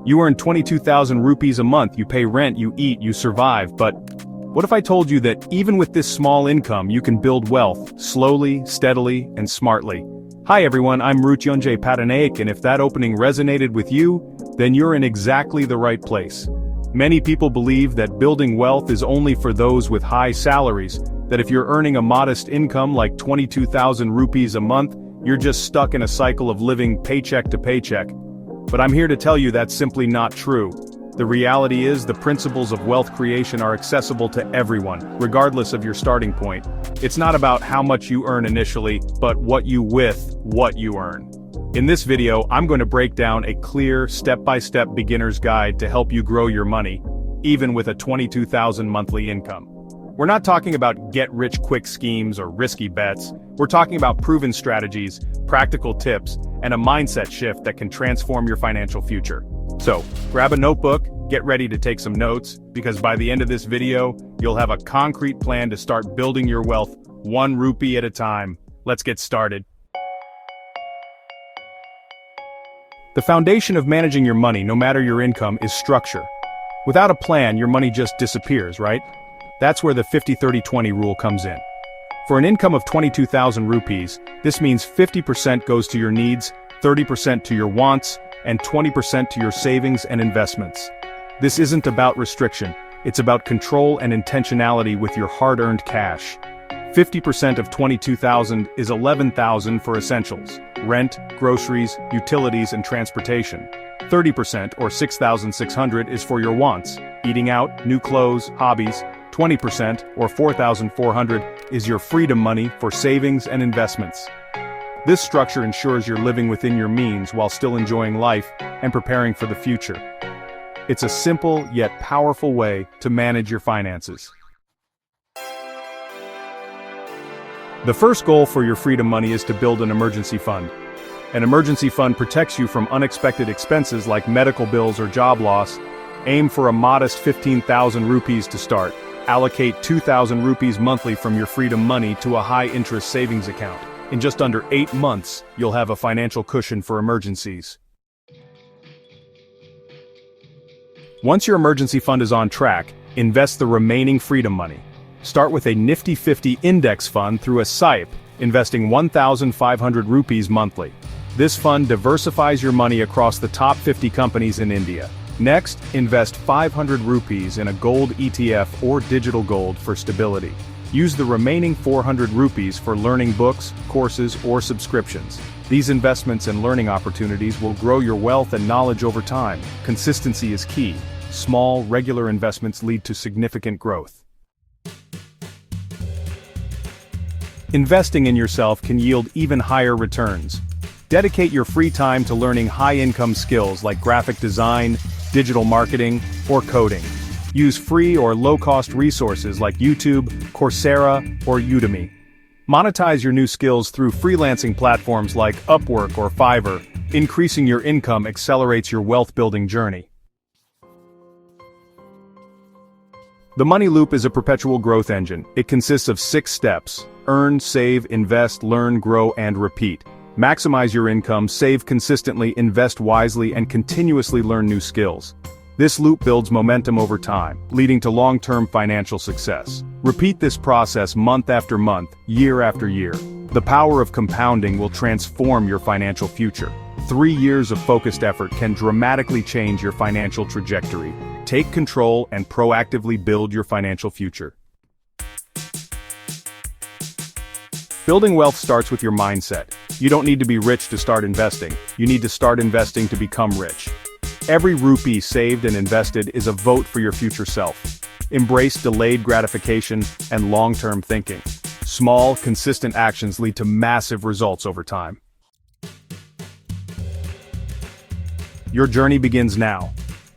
You earn 22,000 rupees a month, you pay rent, you eat, you survive, but what if I told you that even with this small income you can build wealth, slowly, steadily, and smartly? Hi everyone, I'm Rutyunjay Patanaik, and if that opening resonated with you, then you're in exactly the right place. Many people believe that building wealth is only for those with high salaries, that if you're earning a modest income like 22,000 rupees a month, you're just stuck in a cycle of living paycheck to paycheck. But I'm here to tell you that's simply not true. The reality is the principles of wealth creation are accessible to everyone, regardless of your starting point. It's not about how much you earn initially, but what you earn. In this video, I'm going to break down a clear, step-by-step beginner's guide to help you grow your money, even with a 22,000 monthly income. We're not talking about get-rich-quick schemes or risky bets. We're talking about proven strategies, practical tips, and a mindset shift that can transform your financial future. So, grab a notebook, get ready to take some notes, because by the end of this video, you'll have a concrete plan to start building your wealth 1 rupee at a time. Let's get started. The foundation of managing your money, no matter your income, is structure. Without a plan, your money just disappears, right? That's where the 50-30-20 rule comes in. For an income of 22,000 rupees, this means 50% goes to your needs, 30% to your wants, and 20% to your savings and investments. This isn't about restriction, it's about control and intentionality with your hard-earned cash. 50% of 22,000 is 11,000 for essentials: rent, groceries, utilities, and transportation. 30% or 6,600 is for your wants: eating out, new clothes, hobbies. 20% or 4,400 is your freedom money for savings and investments. This structure ensures you're living within your means while still enjoying life and preparing for the future. It's a simple yet powerful way to manage your finances. The first goal for your freedom money is to build an emergency fund. An emergency fund protects you from unexpected expenses like medical bills or job loss. Aim for a modest 15,000 rupees to start. Allocate 2,000 rupees monthly from your freedom money to a high-interest savings account. In just under 8 months, you'll have a financial cushion for emergencies. Once your emergency fund is on track, invest the remaining freedom money. Start with a Nifty 50 index fund through a SIP, investing 1,500 rupees monthly. This fund diversifies your money across the top 50 companies in India. Next, invest 500 rupees in a gold ETF or digital gold for stability. Use the remaining 400 rupees for learning books, courses, or subscriptions. These investments and learning opportunities will grow your wealth and knowledge over time. Consistency is key. Small, regular investments lead to significant growth. Investing in yourself can yield even higher returns. Dedicate your free time to learning high-income skills like graphic design, digital marketing, or coding. Use free or low-cost resources like YouTube, Coursera, or Udemy. Monetize your new skills through freelancing platforms like Upwork or Fiverr. Increasing your income accelerates your wealth-building journey. The money loop is a perpetual growth engine. It consists of 6 steps: earn, save, invest, learn, grow, and repeat. Maximize your income, save consistently, invest wisely, and continuously learn new skills. This loop builds momentum over time, leading to long-term financial success. Repeat this process month after month, year after year. The power of compounding will transform your financial future. 3 years of focused effort can dramatically change your financial trajectory. Take control and proactively build your financial future. Building wealth starts with your mindset. You don't need to be rich to start investing. You need to start investing to become rich. Every rupee saved and invested is a vote for your future self. Embrace delayed gratification and long-term thinking. Small, consistent actions lead to massive results over time. Your journey begins now.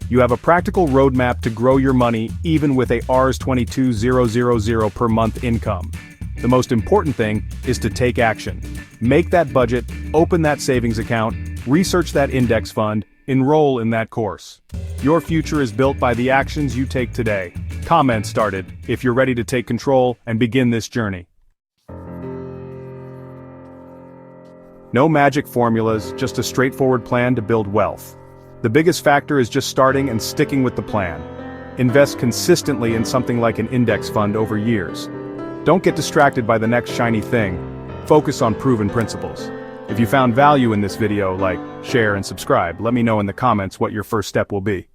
You have a practical roadmap to grow your money even with a Rs 22,000 per month income. The most important thing is to take action. Make that budget, open that savings account, research that index fund, enroll in that course. Your future is built by the actions you take today. Comment started if you're ready to take control and begin this journey. No magic formulas, just a straightforward plan to build wealth. The biggest factor is just starting and sticking with the plan. Invest consistently in something like an index fund over years. Don't get distracted by the next shiny thing. Focus on proven principles. If you found value in this video, like, share, and subscribe. Let me know in the comments what your first step will be.